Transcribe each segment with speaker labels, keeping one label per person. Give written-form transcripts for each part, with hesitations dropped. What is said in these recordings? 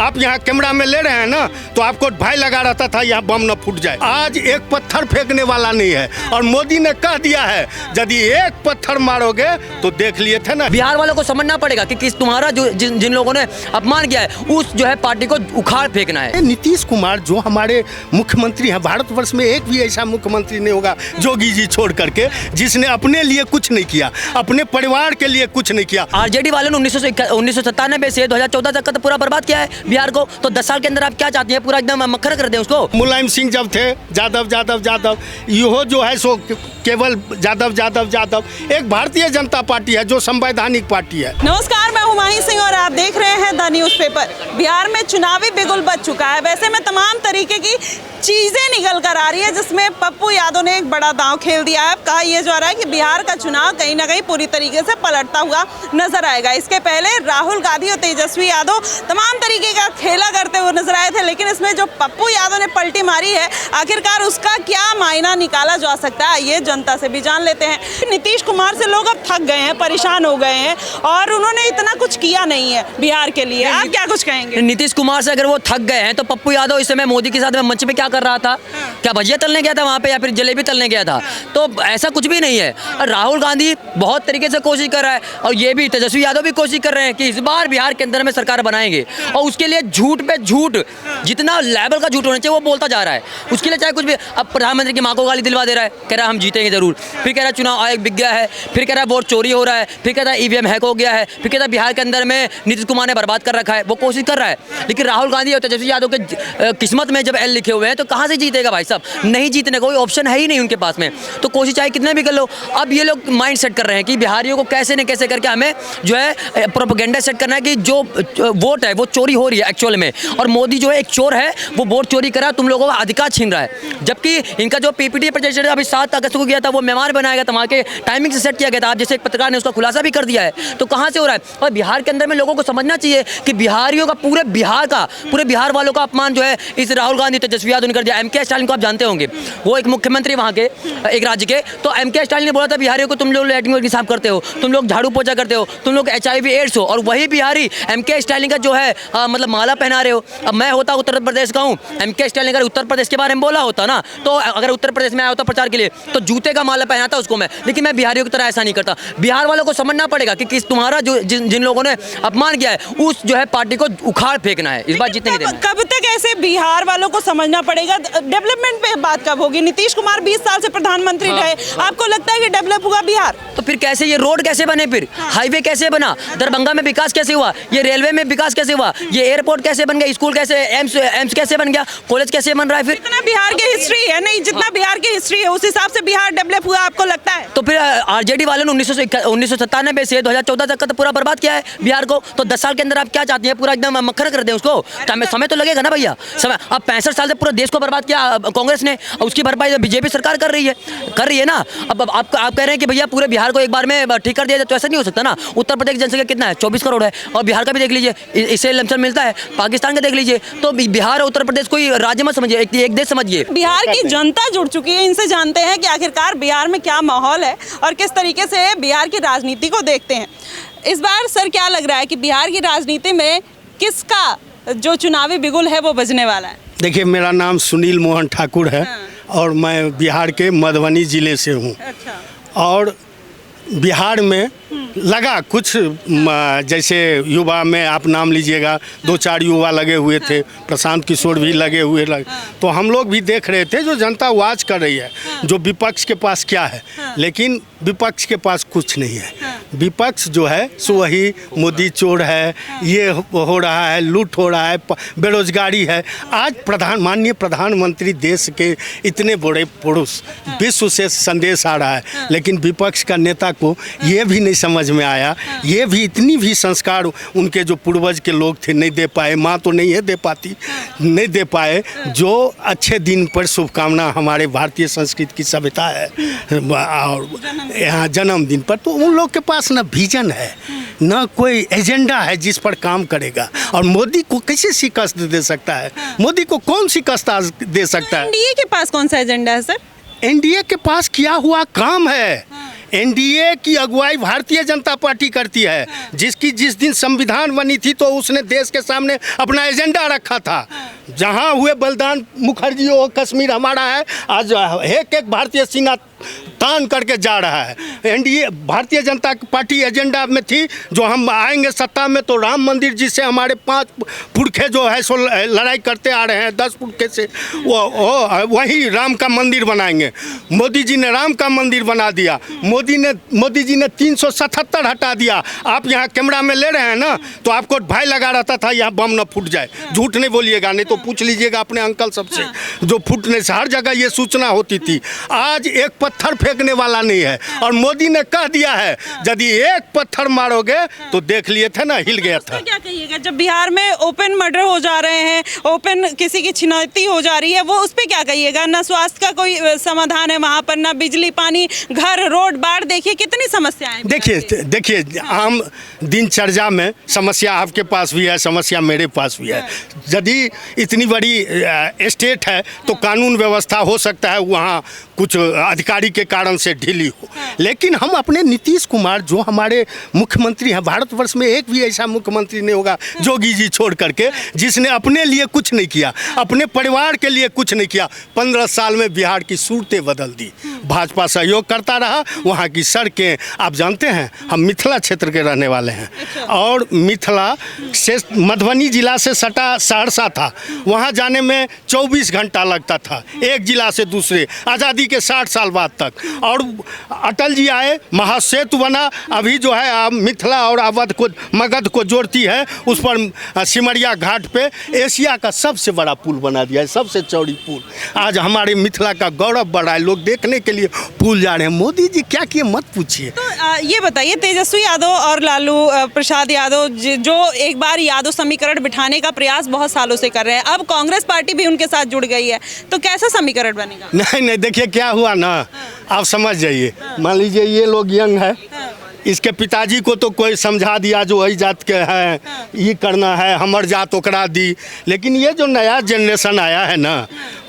Speaker 1: आप यहाँ कैमरा में ले रहे हैं ना, तो आपको भय लगा रहता था यहाँ बम न फूट जाए। आज एक पत्थर फेंकने वाला नहीं है, और मोदी ने कह दिया है यदि एक पत्थर मारोगे तो देख लिए थे ना।
Speaker 2: बिहार वालों को समझना पड़ेगा कि किस तुम्हारा जो जिन लोगों ने अपमान किया है उस जो है पार्टी को उखाड़ फेंकना है।
Speaker 1: नीतीश कुमार जो हमारे मुख्यमंत्री हैं, भारतवर्ष में एक भी ऐसा मुख्यमंत्री नहीं होगा जोगी जी छोड़ करके जिसने अपने लिए कुछ नहीं किया, अपने परिवार के लिए कुछ नहीं किया।
Speaker 2: आरजेडी वालों ने 1997 से 2014 तक का तो पूरा बर्बाद किया है बिहार को। तो 10 साल के अंदर आप क्या चाहते हैं, पूरा एकदम मक्खर कर दें उसको?
Speaker 1: मुलायम सिंह जब थे, यादव यो जो है सो केवल यादव। एक भारतीय जनता पार्टी है जो संवैधानिक पार्टी है।
Speaker 3: नमस्कार, मैं हुमायूं सिंह और आप देख रहे हैं द न्यूज़पेपर। बिहार में चुनावी बिगुल बज चुका है। वैसे में तमाम तरीके की चीजें निकल कर आ रही है, जिसमें पप्पू यादव ने एक बड़ा दांव खेल दिया है। कहा यह जा रहा है कि बिहार का चुनाव कहीं ना कहीं पूरी तरीके से पलटता हुआ नजर आएगा। इसके पहले राहुल गांधी और तेजस्वी यादव तमाम तरीके का खेला करते हुए नजर आए थे, लेकिन इसमें जो पप्पू यादव ने पलटी मारी है, आखिरकार उसका क्या मायना निकाला जा सकता है, ये जनता से भी जान लेते हैं। नीतीश कुमार से लोग अब थक गए हैं, परेशान हो गए हैं, और उन्होंने इतना कुछ किया नहीं है बिहार के लिए। आप क्या कुछ कहेंगे?
Speaker 2: नीतीश कुमार से अगर वो थक गए हैं तो पप्पू यादव इस समय मोदी के साथ में मंच पे क्या कर रहा था? क्या भजिया तलने गया था वहाँ पे, या फिर जलेबी तलने गया था? तो ऐसा कुछ भी नहीं है। राहुल गांधी बहुत तरीके से कोशिश कर रहा है, और ये भी तेजस्वी यादव भी कोशिश कर रहे हैं कि इस बार बिहार के अंदर में सरकार बनाएंगे, और उसके लिए झूठ पे झूठ, जितना लेवल का झूठ होना चाहिए वो बोलता जा रहा है। उसके लिए चाहे कुछ भी, अब प्रधानमंत्री की माँ को गाली दिलवा दे रहा है, कह रहा है हम जीतेंगे जरूर, फिर कह रहा है चुनाव आयोग बिक गया है, फिर कह रहा है वोट चोरी हो रहा है, फिर कहता है ईवीएम हैक हो गया है, फिर कहता है बिहार के अंदर में नीतीश कुमार ने बर्बाद कर रखा है। वो कोशिश कर रहा है, लेकिन राहुल गांधी और तेजस्वी यादव के किस्मत में जब एल लिखे हुए हैं तो कहाँ से जीतेगा भाई साहब? नहीं जीतने का कोई ऑप्शन है ही नहीं उनके पास में। तो कोशिश चाहे कितने भी कर लो, अब ये लोग माइंड सेट कर रहे हैं कि बिहारियों को कैसे न कैसे करके हमें जो है प्रोपेगेंडा सेट करना है कि जो वोट है वो चोरी हो रही है एक्चुअल में, और मोदी जो है एक चोर है, वो वोट चोरी करा, तुम लोगों का अधिकार छीन रहा है। जबकि इनका जो पीपीटी प्रेजेंटेशन अभी 7 अगस्त को किया था वो मेहमान बनाया गया था, वहाँ के टाइमिंग से सेट किया गया था। आप जैसे एक पत्रकार ने उसका खुलासा भी कर दिया है, तो कहाँ से हो रहा है? और बिहार के अंदर में लोगों को समझना चाहिए कि बिहारियों का, पूरे बिहार वालों का अपमान जो है इस राहुल गांधी तेजस्वी यादव ने कर दिया। एमके स्टालिन को आप जानते होंगे, वो एक मुख्यमंत्री वहाँ के एक राज्य के, तो एमके स्टालिन ने बोला था बिहारियों को तुम लोग लैट्रिन साफ करते हो, तुम लोग झाड़ू पोछा करते हो, तुम लोग HIV एड्स हो, और वही बिहारी एमके स्टालिन का जो है मतलब माला पहना रहे हो। अब मैं होता उत्तर प्रदेश का हूँ, एमके स्टालिन अगर उत्तर प्रदेश के बारे में बोला होता ना, तो अगर उत्तर प्रदेश में आया होता प्रचार के लिए, तो जूते का माला पहनाता उसको मैं, लेकिन मैं बिहारियों की तरह ऐसा नहीं करता। बिहार वालों को समझना पड़ेगा कि किस तुम्हारा जो जिन लोगों ने अपमान किया है उस जो है पार्टी को उखाड़ फेंकना है। इस बार जीतने नहीं देना।
Speaker 3: कब तक ऐसे बिहार वालों को समझना पड़ेगा? डेवलपमेंट पे बात कब होगी? नीतीश कुमार 20 साल से प्रधानमंत्री रहे, आपको लगता है कि डेवलप हुआ बिहार?
Speaker 2: तो फिर कैसे ये रोड कैसे बने, फिर हाईवे कैसे बना, दरभंगा में विकास कैसे हुआ, ये रेलवे में विकास कैसे हुआ, ये एयरपोर्ट कैसे बन गया, स्कूल कैसे, एम्स कैसे बन गया, कॉलेज कैसे बन रहा है? फिर
Speaker 3: जितना बिहार की हिस्ट्री है, नहीं जितना बिहार की हिस्ट्री है उस हिसाब से बिहार डेवलप हुआ आपको लगता है?
Speaker 2: तो फिर आरजेडी वालों ने 1997 से 2014 तक का तो पूरा बर्बाद किया है बिहार को। तो 10 साल के अंदर आप क्या चाहते हैं, पूरा एकदम मक्खर कर दें उसको? समय तो लगेगा ना भैया, समय। अब 65 साल से पूरे देश को बर्बाद किया कांग्रेस ने, उसकी भरपाई बीजेपी सरकार कर रही है ना। अब आप कह रहे हैं कि भैया पूरे बिहार को एक बार में ठीक कर दिया जाए, तो ऐसा नहीं हो सकता ना। उत्तर प्रदेश की जनसंख्या कितना है? 24 करोड़ है, और बिहार का भी देख लीजिए, इससे लमसम मिलता है। पाकिस्तान का देख लीजिए, तो बिहार और उत्तर प्रदेश कोई राज्य मत समझिए, एक देश समझिए।
Speaker 3: बिहार की जनता जुड़ चुकी है, इनसे जानते हैं कि आखिरकार बिहार में क्या माहौल है और किस तरीके से बिहार की राजनीति को देखते हैं। इस बार सर क्या लग रहा है कि बिहार की राजनीति में किसका जो चुनावी बिगुल है वो बजने वाला है?
Speaker 1: देखिए, मेरा नाम सुनील मोहन ठाकुर है, और मैं बिहार के मधुबनी ज़िले से हूँ। और बिहार में लगा कुछ, जैसे युवा में आप नाम लीजिएगा, 2-4 युवा लगे हुए थे, प्रशांत किशोर भी लगे हुए तो हम लोग भी देख रहे थे जो जनता वाच कर रही है, जो विपक्ष के पास क्या है। लेकिन विपक्ष के पास कुछ नहीं है। विपक्ष जो है सो वही मोदी चोर है, ये हो रहा है, लूट हो रहा है, बेरोजगारी है। आज माननीय प्रधानमंत्री देश के इतने बड़े पुरुष, विश्व से संदेश आ रहा है, लेकिन विपक्ष का नेता को ये भी नहीं समझ में आया, ये भी इतनी भी संस्कार उनके जो पूर्वज के लोग थे नहीं दे पाए। माँ तो नहीं है दे पाती, नहीं दे पाए। जो अच्छे दिन पर शुभकामना हमारे भारतीय संस्कृति की सभ्यता है, और यहाँ जन्मदिन पर, तो उन लोग के पास न विजन है, न कोई एजेंडा है जिस पर काम करेगा। और मोदी को कैसे शिकस्त दे सकता है? मोदी को कौन शिकस्त दे सकता है?
Speaker 3: एनडीए के पास कौन सा एजेंडा है सर?
Speaker 1: एनडीए के पास किया हुआ काम है। एनडीए की अगुवाई भारतीय जनता पार्टी करती है, जिसकी जिस दिन संविधान बनी थी तो उसने देश के सामने अपना एजेंडा रखा था। जहां हुए बलिदान मुखर्जी हो, कश्मीर हमारा है, आज एक एक भारतीय सीना तान करके जा रहा है। NDA Bharatiya Janata party agenda में थी, जो हम आएंगे सत्ता में तो राम मंदिर जिसे हमारे 5 पुरखे जो है सो लड़ाई करते आ रहे हैं, 10 पुरखे से वही राम का मंदिर बनाएंगे। मोदी जी ने राम का मंदिर बना दिया। मोदी जी ने 377 हटा दिया। आप यहाँ कैमरा में ले रहे हैं ना, तो आपको भय लगा रहता था यहाँ बम न फूट जाए। झूठ नहीं बोलिएगा, नहीं तो पूछ लीजिएगा अपने अंकल सबसे, जो फूटने से हर जगह ये सूचना होती थी। आज एक पत्थर फेंकने वाला नहीं है, और मोदी ने कह दिया है यदि एक पत्थर मारोगे तो देख लिए थे ना, हिल गया था।
Speaker 3: क्या कहिएगा जब बिहार में ओपन मर्डर हो जा रहे हैं, ओपन किसी की छिनौती हो जा रही है, वो उस पर क्या कहिएगा? ना स्वास्थ्य का कोई समाधान है वहाँ पर, ना बिजली पानी, घर रोड बाढ़, देखिए कितनी समस्याएं।
Speaker 1: देखिए आम दिनचर्या में समस्या आपके पास भी है, समस्या मेरे पास भी है। यदि इतनी बड़ी स्टेट है तो कानून व्यवस्था हो सकता है वहाँ कुछ अधिकारी के कारण से ढीली हो, लेकिन हम अपने नीतीश कुमार जो हमारे मुख्यमंत्री हैं, भारतवर्ष में एक भी ऐसा मुख्यमंत्री नहीं होगा जोगी जी छोड़ करके जिसने अपने लिए कुछ नहीं किया, अपने परिवार के लिए कुछ नहीं किया। 15 साल में बिहार की सूरतें बदल दी। भाजपा सहयोग करता रहा। वहाँ की सड़कें, आप जानते हैं हम मिथिला क्षेत्र के रहने वाले हैं, और मिथिला से मधुबनी जिला से सटा सहरसा था, वहाँ जाने में 24 घंटा लगता था एक जिला से दूसरे, आज़ादी के 60 साल बाद तक। और अटल जी आए, महासेतु बना, अभी जो है मिथिला और अवध को, मगध को जोड़ती है, उस पर सिमरिया घाट पे एशिया का सबसे बड़ा पुल बना दिया है, सबसे चौड़ी पुल। आज हमारे मिथिला का गौरव बढ़ा है, लोग देखने के लिए पुल जा रहे हैं। मोदी जी क्या किए मत पूछिए।
Speaker 3: तो ये बताइए, तेजस्वी यादव और लालू प्रसाद यादव जो एक बार यादव समीकरण बिठाने का प्रयास बहुत सालों से कर रहे हैं, अब कांग्रेस पार्टी भी उनके साथ जुड़ गई है, तो कैसा समीकरण बनेगा?
Speaker 1: नहीं, देखिए क्या हुआ ना, आप समझ जाइए। मान लीजिए ये लोग यंग है, इसके पिताजी को तो कोई समझा दिया जो वही जात के हैं, ये करना है, हमर जात ओकरा दी। लेकिन ये जो नया जनरेशन आया है ना,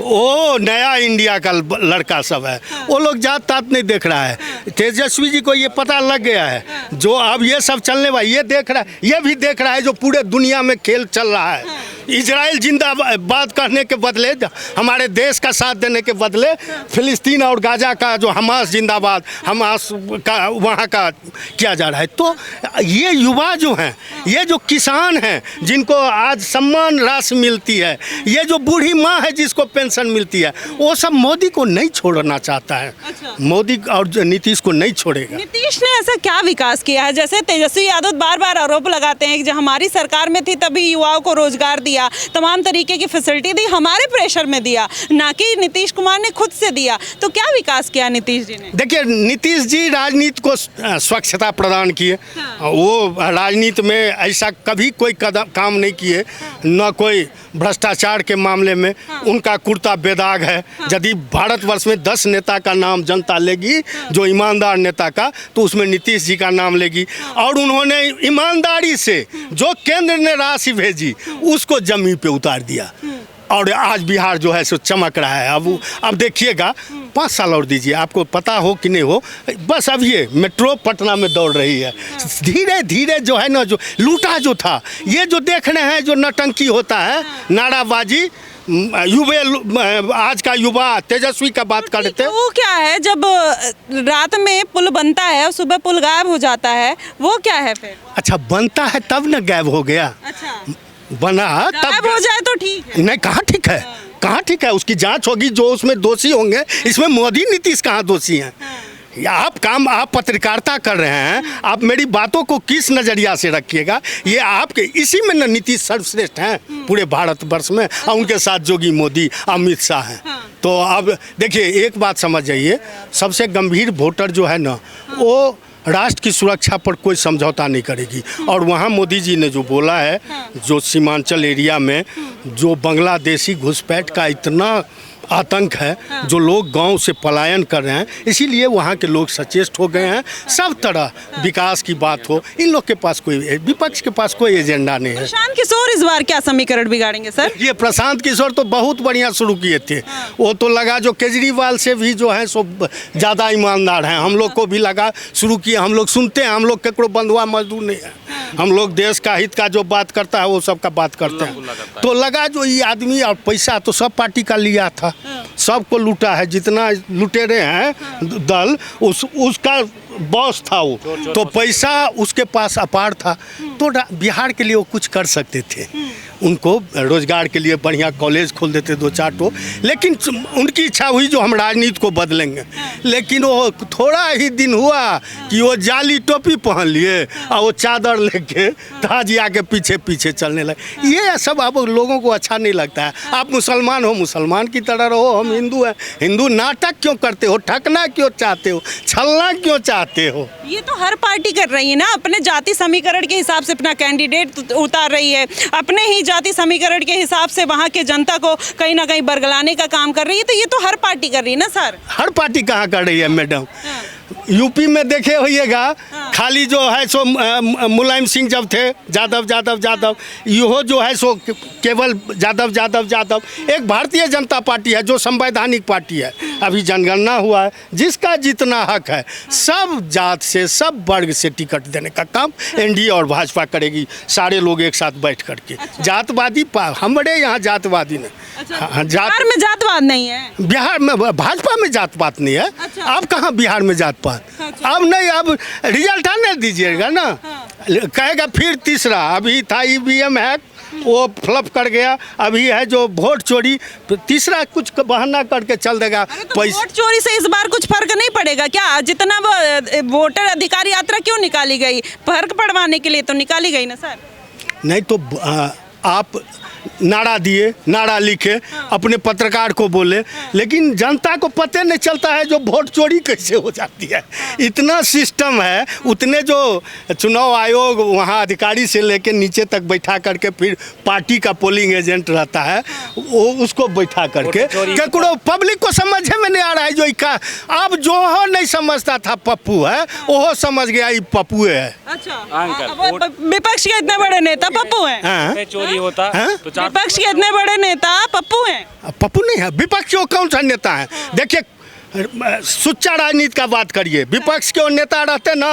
Speaker 1: वो नया इंडिया का लड़का सब है, वो लोग जात तात नहीं देख रहा है। तेजस्वी जी को ये पता लग गया है, जो अब ये सब चलने वाला, ये देख रहा है, ये भी देख रहा है जो पूरे दुनिया में खेल चल रहा है। इजराइल जिंदाबाद करने के बदले, हमारे देश का साथ देने के बदले, फिलिस्तीन और गाजा का जो हमास जिंदाबाद, हमास का वहाँ का किया जा रहा है। तो ये युवा जो हैं, ये जो किसान हैं जिनको आज सम्मान राशि मिलती है, ये जो बूढ़ी माँ है जिसको पेंशन मिलती है, वो सब मोदी को नहीं छोड़ना चाहता है। अच्छा। मोदी और नीतीश को नहीं छोड़ेगा।
Speaker 3: नीतीश ने ऐसा क्या विकास किया है? जैसे तेजस्वी यादव बार बार आरोप लगाते हैं कि जब हमारी सरकार में थी तभी युवाओं को रोजगार दिया, तमाम तरीके की फैसिलिटी दी, हमारे प्रेशर में दिया, ना कि नीतीश कुमार ने खुद से दिया। तो क्या विकास किया नीतीश जी ने?
Speaker 1: देखिए, नीतीश जी राजनीति को स्वच्छता प्रदान किए। वो राजनीति में ऐसा कभी कोई काम नहीं किए, न कोई भ्रष्टाचार के मामले में उनका कुर्ता बेदाग है। यदि भारतवर्ष में 10 नेता का नाम जनता लेगी जो ईमानदार नेता का, तो उसमें नीतीश जी का नाम लेगी। और उन्होंने ईमानदारी से जो केंद्र ने राशि भेजी उसको जमीन पे उतार दिया, और आज बिहार जो है सो चमक रहा है। अब देखिएगा, 5 साल और दीजिए, आपको पता हो कि नहीं हो, बस अब ये मेट्रो पटना में दौड़ रही है। धीरे धीरे जो है ना, जो लूटा जो था, ये जो देख रहे हैं जो नटंकी होता है, नाराबाजी, आज का युवा तेजस्वी का बात कर रहे थे।
Speaker 3: वो क्या है, जब रात में पुल बनता है और सुबह पुल गायब हो जाता है, वो क्या है फिर?
Speaker 1: अच्छा, बनता है तब न गायब हो गया। अच्छा, बना तब
Speaker 3: हो जाए तो ठीक है।
Speaker 1: नहीं, कहाँ ठीक है, कहाँ ठीक है? उसकी जांच होगी, जो उसमें दोषी होंगे। इसमें मोदी नीतीश कहाँ दोषी हैं? आप पत्रकारिता कर रहे हैं, आप मेरी बातों को किस नज़रिया से रखिएगा? ये आपके इसी में न नीतीश सर्वश्रेष्ठ हैं पूरे भारतवर्ष में, और उनके साथ जोगी मोदी, अमित शाह हैं। तो अब देखिए, एक बात समझ जाइए, सबसे गंभीर वोटर जो है ना, वो राष्ट्र की सुरक्षा पर कोई समझौता नहीं करेगी। और वहाँ मोदी जी ने जो बोला है, जो सीमांचल एरिया में जो बांग्लादेशी घुसपैठ का इतना आतंक है, जो लोग गांव से पलायन कर रहे हैं, इसीलिए वहाँ के लोग सचेत हो गए हैं। सब तरह विकास की बात हो, इन लोग के पास कोई, विपक्ष के पास कोई एजेंडा नहीं है।
Speaker 3: प्रशांत किशोर इस बार क्या समीकरण बिगाड़ेंगे सर?
Speaker 1: ये प्रशांत किशोर तो बहुत बढ़िया शुरू किए थे। वो तो लगा जो केजरीवाल से भी जो है सो ज़्यादा ईमानदार हैं। हम लोग को भी लगा शुरू किए, हम लोग सुनते हैं, हम लोग केकरो बंधुआ मजदूर नहीं है। हम लोग देश का हित का जो बात करता है वो सब का बात करते हैं। तो लगा जो ये आदमी और पैसा तो सब पार्टी का लिया था, सबको लूटा है, जितना लुटेरे हैं दल उसका बॉस था वो, तो पैसा उसके पास अपार था। तो बिहार के लिए वो कुछ कर सकते थे, उनको रोजगार के लिए बढ़िया कॉलेज खोल देते 2-4 ठो, लेकिन उनकी इच्छा हुई जो हम राजनीति को बदलेंगे। लेकिन वो थोड़ा ही दिन हुआ कि वो जाली टोपी पहन लिए और वो चादर लेके ताजिया के पीछे पीछे चलने लगे। ये सब अब लोगों को अच्छा नहीं लगता है। आप मुसलमान हो, मुसलमान की तरह रहो, हम हिंदू हैं, हिंदू नाटक क्यों करते हो, ठगना क्यों चाहते हो, छलना क्यों चाहते हो?
Speaker 3: ये तो हर पार्टी कर रही है ना, अपने जाति समीकरण के हिसाब से अपना कैंडिडेट उतार रही है, अपने ही जाति समीकरण के हिसाब से वहाँ के जनता को कहीं ना कहीं बरगलाने का काम कर रही है। तो ये तो हर पार्टी कर रही है ना सर?
Speaker 1: हर पार्टी कहाँ कर रही है मैडम? यूपी में देखे होइएगा, खाली जो है सो मुलायम सिंह जब थे, यादव यहो जो है सो केवल यादव। एक भारतीय जनता पार्टी है जो संवैधानिक पार्टी है। अभी जनगणना हुआ है, जिसका जितना हक है सब जात से, सब वर्ग से टिकट देने का काम एनडीए और भाजपा करेगी, सारे लोग एक साथ बैठ करके। जातवादी हमारे यहाँ जातवादी नहीं।
Speaker 3: बिहार में जातवाद नहीं है,
Speaker 1: बिहार में भाजपा में जात-पात नहीं है। अब कहाँ बिहार में जात-पात? अब नहीं, अब रिजल्ट आने दीजिएगा ना, कहेगा फिर तीसरा। अभी था ईवीएम हैक, वो फ्लप कर गया। अभी है जो वोट चोरी, तीसरा कुछ बहाना करके चल देगा।
Speaker 3: तो वोट चोरी से इस बार कुछ फर्क नहीं पड़ेगा क्या? जितना वोटर अधिकार यात्रा क्यों निकाली गई, फर्क पड़वाने के लिए तो निकाली गई ना सर।
Speaker 1: नहीं तो आप नारा दिए, नारा लिखे, अपने पत्रकार को बोले, लेकिन जनता को पता नहीं चलता है जो वोट चोरी कैसे हो जाती है। इतना सिस्टम है, उतने जो चुनाव आयोग वहाँ अधिकारी से लेके नीचे तक बैठा करके फिर पार्टी का पोलिंग एजेंट रहता है, वो उसको बैठा करके केकरो पब्लिक को समझे में नहीं आ रहा है। जो अब जो हो नहीं समझता था पप्पू है, वो समझ गया ये पप्पू है।
Speaker 3: अच्छा, विपक्ष के इतने बड़े नेता पप्पू हैं?
Speaker 4: चोरी होता
Speaker 3: विपक्ष के इतने बड़े नेता पप्पू हैं?
Speaker 1: पप्पू नहीं है, विपक्ष के कौन सा नेता है? देखिए, सुच्चा राजनीति का बात करिए। विपक्ष के नेता रहते ना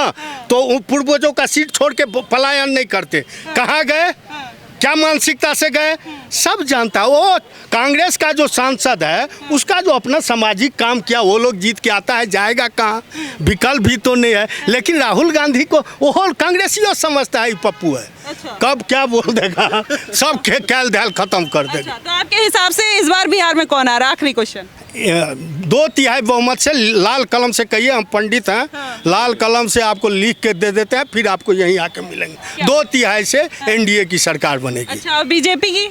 Speaker 1: तो पूर्वजों का सीट छोड़ के पलायन नहीं करते। कहाँ गए, क्या मानसिकता से गए, सब जानता है। वो कांग्रेस का जो सांसद है उसका जो अपना सामाजिक काम किया, वो लोग जीत के आता है, जाएगा कहाँ? विकल्प भी तो नहीं है। लेकिन राहुल गांधी को वो कांग्रेसियों समझता है पप्पू है।
Speaker 3: अच्छा।
Speaker 1: कब क्या बोल देगा, सब कैल धैल खत्म कर देगा।
Speaker 3: अच्छा, तो आपके हिसाब से इस बार बिहार में कौन आ रहा है? आखिरी क्वेश्चन।
Speaker 1: 2/3 बहुमत से, लाल कलम से कहिए, हम पंडित हैं। लाल कलम से आपको लिख के दे देते हैं, फिर आपको यहीं आके मिलेंगे। 2/3 से एनडीए की सरकार बनेगी।
Speaker 3: अच्छा, और बीजेपी की?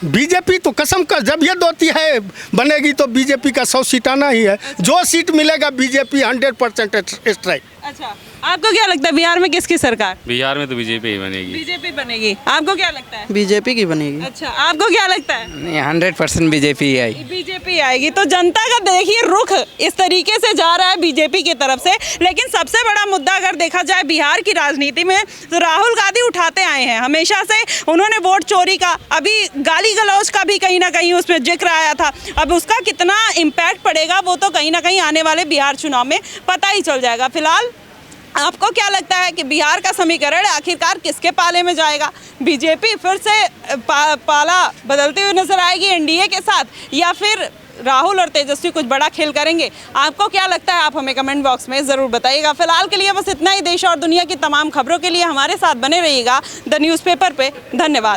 Speaker 1: बीजेपी तो कसम का, जब ये 2/3 बनेगी तो बीजेपी का 100 सीट आना ही है। जो सीट मिलेगा बीजेपी 100% स्ट्राइक।
Speaker 3: अच्छा, आपको क्या लगता है बिहार में किसकी सरकार?
Speaker 4: बिहार में तो बीजेपी ही बनेगी।
Speaker 3: बीजेपी बनेगी। आपको क्या लगता है?
Speaker 5: बीजेपी की बनेगी।
Speaker 3: अच्छा, आपको क्या लगता है?
Speaker 5: नहीं, 100% बीजेपी ही आएगी।
Speaker 3: बीजेपी आएगी। तो जनता का देखिए रुख इस तरीके से जा रहा है बीजेपी की तरफ से। लेकिन सबसे बड़ा मुद्दा अगर देखा जाए बिहार की राजनीति में, तो राहुल गांधी उठाते आए हैं हमेशा से। उन्होंने वोट चोरी का, अभी गाली गलौज का भी कहीं ना कहीं उसमें जिक्र आया था। अब उसका कितना इम्पैक्ट पड़ेगा वो तो कहीं ना कहीं आने वाले बिहार चुनाव में पता ही चल जाएगा। फिलहाल आपको क्या लगता है कि बिहार का समीकरण आखिरकार किसके पाले में जाएगा? बीजेपी फिर से पाला बदलते हुए नजर आएगी एनडीए के साथ, या फिर राहुल और तेजस्वी कुछ बड़ा खेल करेंगे? आपको क्या लगता है, आप हमें कमेंट बॉक्स में ज़रूर बताइएगा। फिलहाल के लिए बस इतना ही। देश और दुनिया की तमाम खबरों के लिए हमारे साथ बने रहिएगा द न्यूज़पेपर पे। धन्यवाद।